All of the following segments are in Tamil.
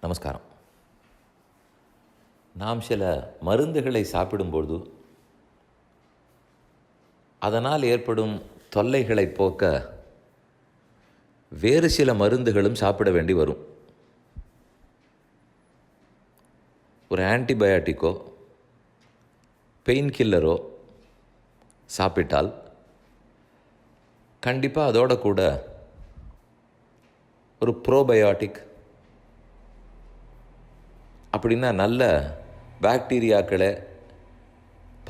நமஸ்காரம். நாம் சில மருந்துகளை சாப்பிடும்போது அதனால் ஏற்படும் தொல்லைகளை போக்க வேறு சில மருந்துகளும் சாப்பிட வேண்டி வரும். ஒரு ஆன்டிபயாட்டிக்கோ பெயின் கில்லரோ சாப்பிட்டால் கண்டிப்பாக அதோட கூட ஒரு ப்ரோபயோட்டிக் அப்படின்னா நல்ல பாக்டீரியாக்களை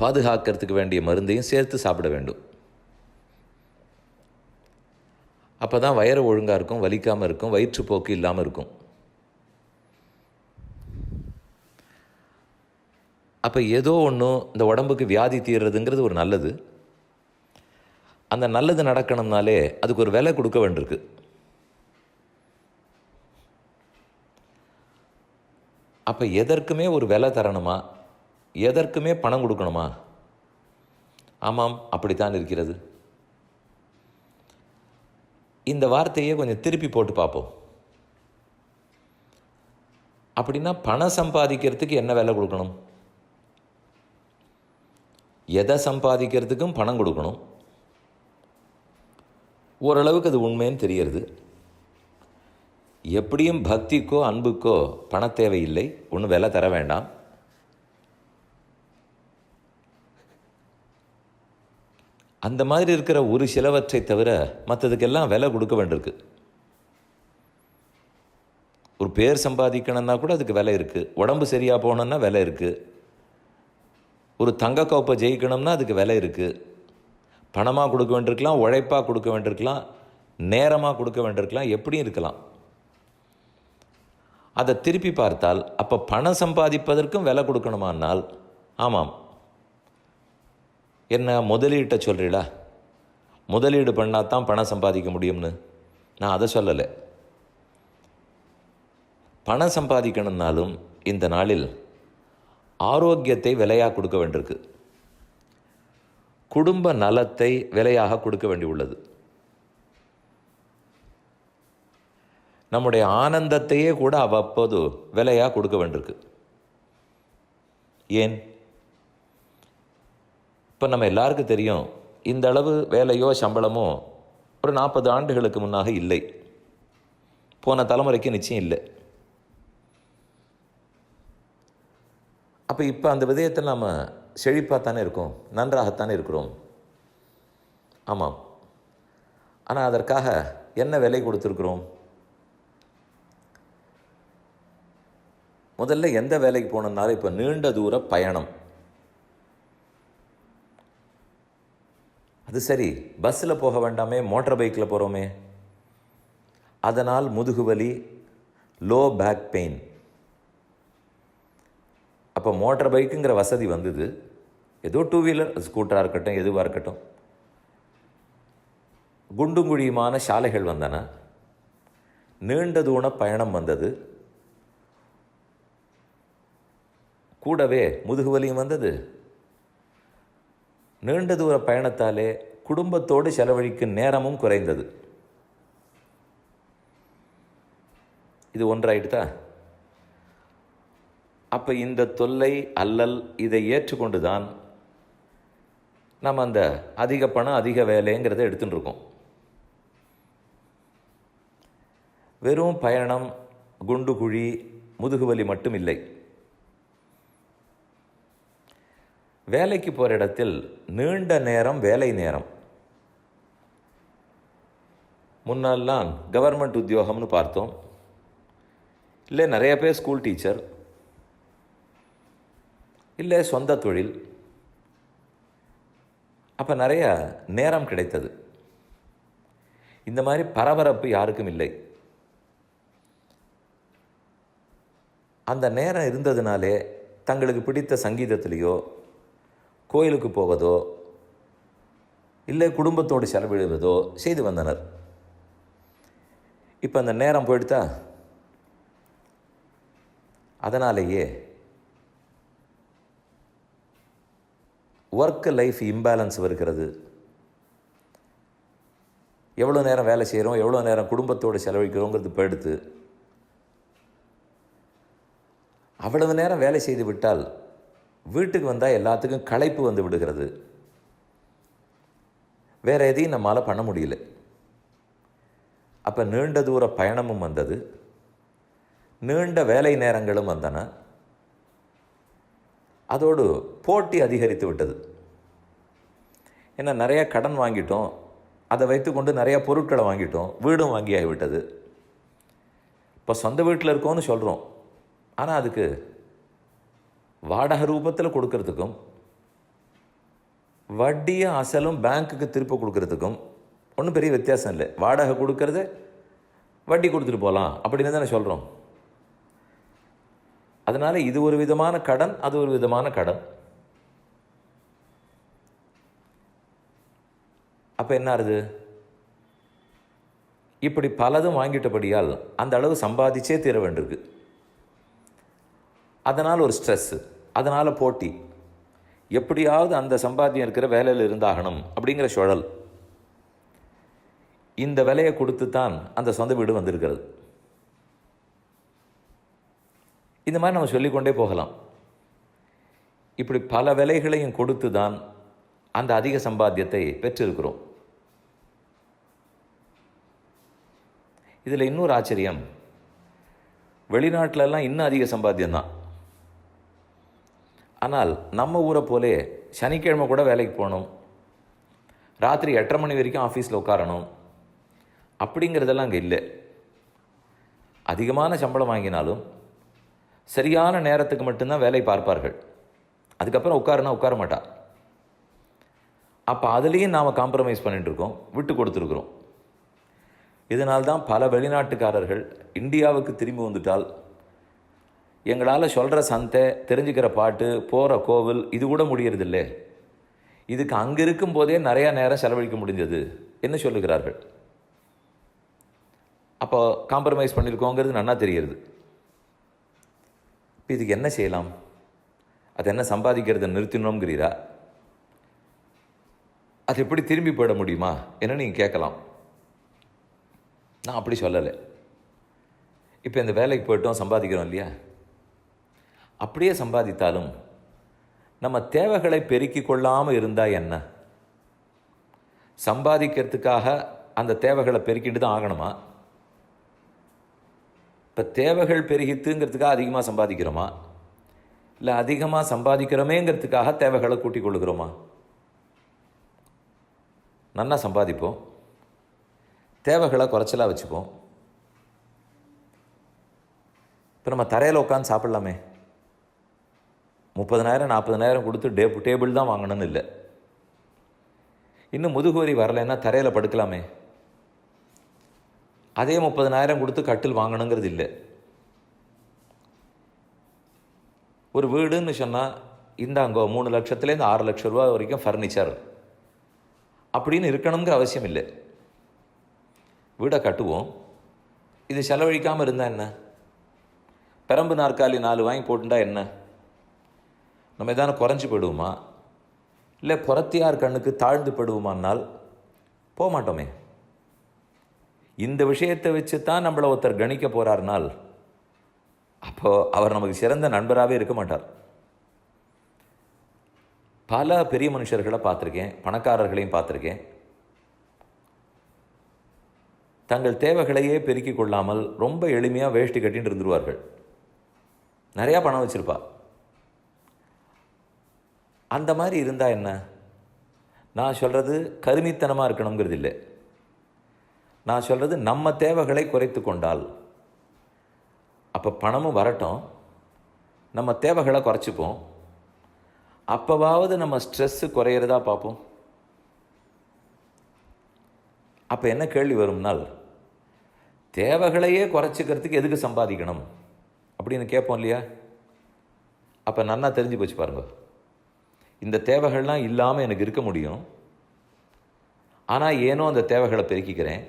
பாதுகாக்கிறதுக்கு வேண்டிய மருந்தையும் சேர்த்து சாப்பிட வேண்டும். அப்போ தான் வயிறு ஒழுங்காக இருக்கும், வலிக்காமல் இருக்கும், வயிற்றுப்போக்கு இல்லாமல் இருக்கும். அப்போ ஏதோ ஒன்று இந்த உடம்புக்கு வியாதி தீர்றதுங்கிறது ஒரு நல்லது. அந்த நல்லது நடக்கணும்னாலே அதுக்கு ஒரு விலை கொடுக்க வேண்டியிருக்கு. அப்போ எதற்குமே ஒரு விலை தரணுமா, எதற்குமே பணம் கொடுக்கணுமா? ஆமாம், அப்படித்தான் இருக்கிறது. இந்த வார்த்தையை கொஞ்சம் திருப்பி போட்டு பார்ப்போம். அப்படின்னா பணம் சம்பாதிக்கிறதுக்கு என்ன விலை கொடுக்கணும்? எதை சம்பாதிக்கிறதுக்கும் பணம் கொடுக்கணும். ஓரளவுக்கு அது உண்மைன்னு தெரியறது. எப்படியும் பக்திக்கோ அன்புக்கோ பண தேவையில்லை, ஒன்றும் விலை தர வேண்டாம். அந்த மாதிரி இருக்கிற ஒரு சிலவற்றை தவிர மற்றதுக்கெல்லாம் விலை கொடுக்க வேண்டியிருக்கு. ஒரு பேர் சம்பாதிக்கணும்னா கூட அதுக்கு விலை இருக்குது. உடம்பு சரியாக போகணுன்னா விலை இருக்குது. ஒரு தங்க கோப்பை ஜெயிக்கணும்னா அதுக்கு விலை இருக்குது. பணமாக கொடுக்க வேண்டியிருக்கலாம், உழைப்பாக கொடுக்க வேண்டியிருக்கலாம், நேரமாக கொடுக்க வேண்டியிருக்கலாம், எப்படியும் இருக்கலாம். அதை திருப்பி பார்த்தால் அப்போ பணம் சம்பாதிப்பதற்கும் விலை கொடுக்கணுமானால், ஆமாம். என்ன முதலீட்டை சொல்கிறீடா? முதலீடு பண்ணால் தான் பணம் சம்பாதிக்க முடியும்னு நான் அதை சொல்லலை. பணம் சம்பாதிக்கணும்னாலும் இந்த நாளில் ஆரோக்கியத்தை விலையாக கொடுக்க வேண்டியிருக்கு. குடும்ப நலத்தை விலையாக கொடுக்க வேண்டி உள்ளது. நம்முடைய ஆனந்தத்தையே கூட அவ்வப்போது விலையாக கொடுக்க வேண்டியிருக்கு. ஏன்? இப்போ நம்ம எல்லாருக்கும் தெரியும், இந்த அளவு வேலையோ சம்பளமோ ஒரு 40 ஆண்டுகளுக்கு முன்னாக இல்லை. போன தலைமுறைக்கு நிச்சயம் இல்லை. அப்போ இப்போ அந்த விதயத்தில் நம்ம செழிப்பாகத்தானே இருக்கோம், நன்றாகத்தானே இருக்கிறோம். ஆமாம். ஆனால் அதற்காக என்ன விலை கொடுத்துருக்குறோம்? முதல்ல எந்த வேலைக்கு போகணுன்னாலும் இப்போ நீண்ட தூர பயணம். அது சரி, பஸ்ஸில் போக வேண்டாமே, மோட்டார் பைக்கில் போகிறோமே. அதனால் முதுகுவலி, லோ பேக் பெயின். அப்போ மோட்டார் பைக்குங்கிற வசதி வந்தது. ஏதோ 2 வீலர், ஸ்கூட்டராக இருக்கட்டும், எதுவாக இருக்கட்டும். குண்டும் குழியுமான சாலைகள் வந்தன, நீண்ட தூர பயணம் வந்தது, கூடவே முதுகுவலியும் வந்தது. நீண்ட தூர பயணத்தாலே குடும்பத்தோடு செலவழிக்கும் நேரமும் குறைந்தது. இது ஒன்றாயிடுதா? அப்போ இந்த தொல்லை, அல்லல், இதை ஏற்றுக்கொண்டு தான் நம்ம அந்த அதிக பணம் அதிக வேலைங்கிறத எடுத்துகிட்டு இருக்கோம். வெறும் பயணம், குண்டு குழி, முதுகுவலி மட்டும் இல்லை. வேலைக்கு போகிற இடத்தில் நீண்ட நேரம் வேலை நேரம். முன்னால்லாம் கவர்மெண்ட் உத்தியோகம்னு பார்த்தோம். இல்லை நிறைய பேர் ஸ்கூல் டீச்சர், இல்லை சொந்த தொழில். அப்போ நிறைய நேரம் கிடைத்தது. இந்த மாதிரி பரபரப்பு யாருக்கும் இல்லை. அந்த நேரம் இருந்ததுனாலே தங்களுக்கு பிடித்த சங்கீதத்திலேயோ, கோயிலுக்கு போவதோ, இல்லை குடும்பத்தோடு செலவிடுவதோ செய்து வந்தனர். இப்போ அந்த நேரம் போயிடுதா? அதனாலேயே ஒர்க் லைஃப் இம்பேலன்ஸ் வருகிறது. எவ்வளோ நேரம் வேலை செய்கிறோம், எவ்வளோ நேரம் குடும்பத்தோடு செலவழிக்கிறோங்கிறது போயிடுத்து. அவ்வளவு நேரம் வேலை செய்து விட்டால் வீட்டுக்கு வந்தால் எல்லாத்துக்கும் களைப்பு வந்து விடுகிறது. வேறு எதையும் நம்மால் பண்ண முடியல. அப்போ நீண்ட தூர பயணமும் வந்தது, நீண்ட வேலை நேரங்களும் வந்தன. அதோடு போட்டி அதிகரித்து விட்டது. ஏன்னா நிறைய கடன் வாங்கிட்டோம், அதை வைத்துக்கொண்டு நிறைய பொருட்களை வாங்கிட்டோம், வீடும் வாங்கி ஆகிவிட்டது. இப்போ சொந்த வீட்டில் இருக்கோன்னு சொல்கிறோம், ஆனால் அதுக்கு வாடகை ரூபத்தில் கொடுக்கறதுக்கும் வட்டியை அசலும் பேங்க்குக்கு திருப்ப கொடுக்கறதுக்கும் ஒன்றும் பெரிய வித்தியாசம் இல்லை. வாடகை கொடுக்கறத வட்டி கொடுத்துட்டு போகலாம் அப்படின்னு தானே சொல்கிறோம். அதனால் இது ஒரு விதமான கடன், அது ஒரு விதமான கடன். அப்போ என்ன ஆகுது? இப்படி பலதும் வாங்கிட்டபடியால் அந்த அளவு சம்பாதிச்சே தீர வேண்டியிருக்கு. அதனால் ஒரு ஸ்ட்ரெஸ்ஸு, அதனால் போட்டி, எப்படியாவது அந்த சம்பாத்தியம் இருக்கிற வேலையில் இருந்தாகணும் அப்படிங்கிற சுழல். இந்த விலையை கொடுத்து தான் அந்த சொந்த வீடு வந்திருக்கிறது. இந்த மாதிரி நம்ம சொல்லிக்கொண்டே போகலாம். இப்படி பல விலைகளையும் கொடுத்து தான் அந்த அதிக சம்பாத்தியத்தை பெற்றிருக்கிறோம். இதில் இன்னொரு ஆச்சரியம், வெளிநாட்டிலெல்லாம் இன்னும் அதிக சம்பாத்தியம்தான். ஆனால் நம்ம ஊரை போலே சனிக்கிழமை கூட வேலைக்கு போகணும், ராத்திரி 8:30 மணி வரைக்கும் ஆஃபீஸில் உட்காரணும் அப்படிங்கிறதெல்லாம் அங்கே இல்லை. அதிகமான சம்பளம் வாங்கினாலும் சரியான நேரத்துக்கு மட்டும்தான் வேலை பார்ப்பார்கள். அதுக்கப்புறம் உட்காருனா உட்கார மாட்டா. அப்போ அதுலேயும் நாம் காம்ப்ரமைஸ் பண்ணிட்டுருக்கோம், விட்டு கொடுத்துருக்குறோம். இதனால்தான் பல வெளிநாட்டுக்காரர்கள் இந்தியாவுக்கு திரும்பி வந்துட்டால் எங்களால் சொல்கிற சந்தை, தெரிஞ்சுக்கிற பாட்டு, போகிற கோவில் இது கூட முடியறதில்லை, இதுக்கு அங்கே இருக்கும் போதே நிறையா நேரம் செலவழிக்க முடிஞ்சது என்ன சொல்லுகிறார்கள். அப்போ காம்ப்ரமைஸ் பண்ணியிருக்கோங்கிறது நன்னா தெரிகிறது. இப்போ இதுக்கு என்ன செய்யலாம்? அது என்ன சம்பாதிக்கிறத நிறுத்தினோங்கிறீரா? அது எப்படி திரும்பி போயிட முடியுமா என்ன நீங்கள் கேட்கலாம். நான் அப்படி சொல்லலை. இப்போ இந்த வேலைக்கு போய்ட்டோம், சம்பாதிக்கிறோம் இல்லையா? அப்படியே சம்பாதித்தாலும் நம்ம தேவைகளை பெருக்கிக் கொள்ளாமல் இருந்தால் என்ன? சம்பாதிக்கிறதுக்காக அந்த தேவைகளை பெருக்கிட்டு தான் ஆகணுமா? இப்போ தேவைகள் பெருகித்துங்கிறதுக்காக அதிகமாக சம்பாதிக்கிறோமா, இல்லை அதிகமாக சம்பாதிக்கிறோமேங்கிறதுக்காக தேவைகளை கூட்டிக் கொள்ளுகிறோமா? நல்லா சம்பாதிப்போம், தேவைகளை குறைச்சலாக வச்சுப்போம். இப்போ நம்ம தரையில் உட்காந்து சாப்பிட்லாமே, 30,000 40,000 கொடுத்து டேபிள் தான் வாங்கணும்னு இல்லை. இன்னும் முதுகுவரி வரலைன்னா தரையில் படுக்கலாமே, அதே 30,000 கொடுத்து கட்டில் வாங்கணுங்கிறது இல்லை. ஒரு வீடுன்னு சொன்னால் இந்தாங்கோ 3 லட்சத்துலேருந்து 6 லட்சம் ரூபா வரைக்கும் ஃபர்னிச்சர் அப்படின்னு இருக்கணுங்கிற அவசியம் இல்லை. வீடை கட்டுவோம், இது செலவழிக்காமல் இருந்தால் என்ன? பெரம்பு நாற்காலி 4 வாங்கி போட்டுட்டா என்ன? நம்ம எதான குறைஞ்சி போயிடுவோமா, இல்லை புறத்தியார் கண்ணுக்கு தாழ்ந்து போயிடுவோமானால் போக மாட்டோமே. இந்த விஷயத்தை வச்சு தான் நம்மளை ஒருத்தர் கணிக்க போகிறார்னால் அப்போது அவர் நமக்கு சிறந்த நண்பராகவே இருக்க மாட்டார். பல பெரிய மனுஷர்களை பார்த்துருக்கேன், பணக்காரர்களையும் பார்த்துருக்கேன். தங்கள் தேவைகளையே பெருக்கிக் கொள்ளாமல் ரொம்ப எளிமையாக வேஷ்டி கட்டின்னு இருந்துருவார்கள். நிறையா பணம் வச்சுருப்பா. அந்த மாதிரி இருந்தால் என்ன? நான் சொல்கிறது கருமித்தனமாக இருக்கணுங்கிறது இல்லை. நான் சொல்கிறது நம்ம தேவைகளை குறைத்து கொண்டால், அப்போ பணமும் வரட்டும், நம்ம தேவைகளை குறைச்சிப்போம், அப்போவாவது நம்ம ஸ்ட்ரெஸ்ஸு குறையிறதா பார்ப்போம். அப்போ என்ன கேள்வி வரும்னால், தேவைகளையே குறைச்சிக்கிறதுக்கு எதுக்கு சம்பாதிக்கணும் அப்படின்னு கேட்போம் இல்லையா? அப்போ நன்னா தெரிஞ்சு போச்சு பாருங்க. இந்த தேவைகள்லாம் இல்லாமல் எனக்கு இருக்க முடியும், ஆனால் ஏனோ அந்த தேவைகளை பெருக்கிக்கிறேன்.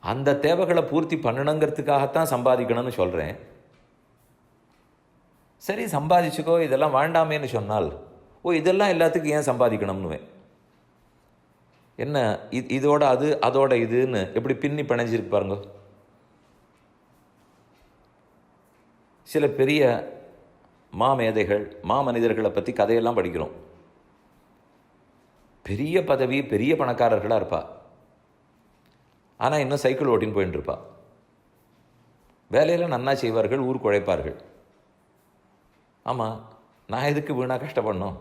அந்த தேவைகளை பூர்த்தி பண்ணணுங்கிறதுக்காகத்தான் சம்பாதிக்கணும்னு சொல்கிறேன். சரி சம்பாதிச்சுக்கோ, இதெல்லாம் வேண்டாமேன்னு சொன்னால், இதெல்லாம் எல்லாத்துக்கும் ஏன் சம்பாதிக்கணும்னுவேன். என்ன இதோட அது அதோட இதுன்னு எப்படி பின்னி பிணைஞ்சிருக்கு பாருங்க. சில பெரிய மாமேதைகள் மாமனிதர்களை பற்றி கதையெல்லாம் படிக்கிறோம். பெரிய பதவி பெரிய பணக்காரர்களாக இருப்பா, ஆனால் இன்னும் சைக்கிள் ஓட்டின்னு போயின்னு இருப்பா. வேலையெல்லாம் நன்னா செய்வார்கள், ஊருக்கு உழைப்பார்கள். ஆமாம், நான் எதுக்கு வீணாக கஷ்டப்படணும்,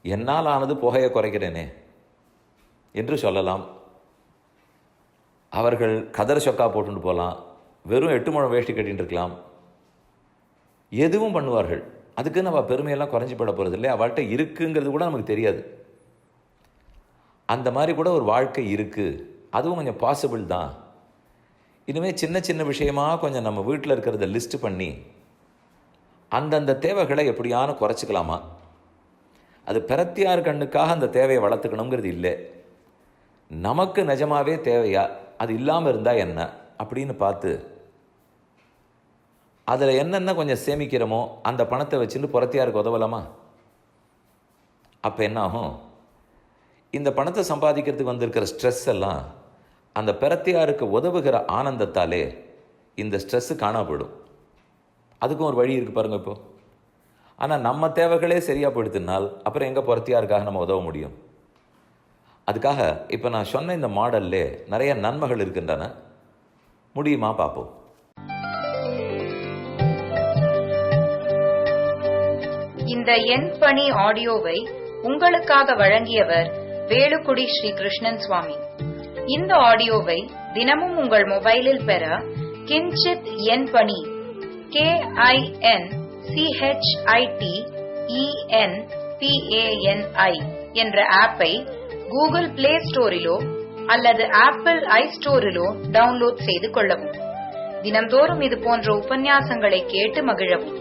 என்னால் ஆனது புகையை குறைக்கிறேனே என்று சொல்லலாம். அவர்கள் கதர் சொக்கா போட்டுட்டு போகலாம், வெறும் 8 முழம் வேஷ்டி கட்டின்னு இருக்கலாம், எதுவும் பண்ணுவார்கள். அதுக்கு நம்ம பெருமையெல்லாம் குறைஞ்சி போட போகிறது இல்லை. அவள்கிட்ட இருக்குங்கிறது கூட நமக்கு தெரியாது. அந்த மாதிரி கூட ஒரு வாழ்க்கை இருக்குது, அதுவும் கொஞ்சம் பாசிபிள் தான். இனிமேல் சின்ன சின்ன விஷயமாக கொஞ்சம் நம்ம வீட்டில் இருக்கிறத லிஸ்ட்டு பண்ணி அந்தந்த தேவைகளை எப்படியான குறைச்சிக்கலாமா. அது பிரத்தியார் கண்ணுக்காக அந்த தேவையை வளர்த்துக்கணுங்கிறது இல்லை. நமக்கு நிஜமாவே தேவையா, அது இல்லாமல் இருந்தால் என்ன அப்படின்னு பார்த்து அதில் என்னென்ன கொஞ்சம் சேமிக்கிறோமோ அந்த பணத்தை வச்சுட்டு புறத்தியாருக்கு உதவலாமா. அப்போ என்ன ஆகும், இந்த பணத்தை சம்பாதிக்கிறதுக்கு வந்திருக்கிற ஸ்ட்ரெஸ் எல்லாம் அந்த பிரத்தியாருக்கு உதவுகிற ஆனந்தத்தாலே இந்த ஸ்ட்ரெஸ்ஸு காணா போயிடும். அதுக்கும் ஒரு வழி இருக்குது பாருங்கள் இப்போ. ஆனால் நம்ம தேவைகளே சரியாக போயிடுத்துனால் அப்புறம் எங்கே புறத்தியாருக்காக நம்ம உதவ முடியும். அதுக்காக இப்போ நான் சொன்ன இந்த மாடல்லே நிறைய நன்மைகள் இருக்கின்றன. முடியுமா பார்ப்போம். இந்த என் பணி ஆடியோவை உங்களுக்காக வழங்கியவர் வேலுக்குடி ஸ்ரீ கிருஷ்ணன் சுவாமி. இந்த ஆடியோவை தினமும் உங்கள் மொபைலில் பெற கிஞ்சித் என் பணி KINCHITENPANI என்ற ஆப்பை கூகுள் பிளே ஸ்டோரிலோ அல்லது ஆப்பிள் ஐஸ்டோரிலோ டவுன்லோட் செய்து கொள்ளவும். தினந்தோறும் இது போன்ற உபன்யாசங்களை கேட்டு மகிழவும்.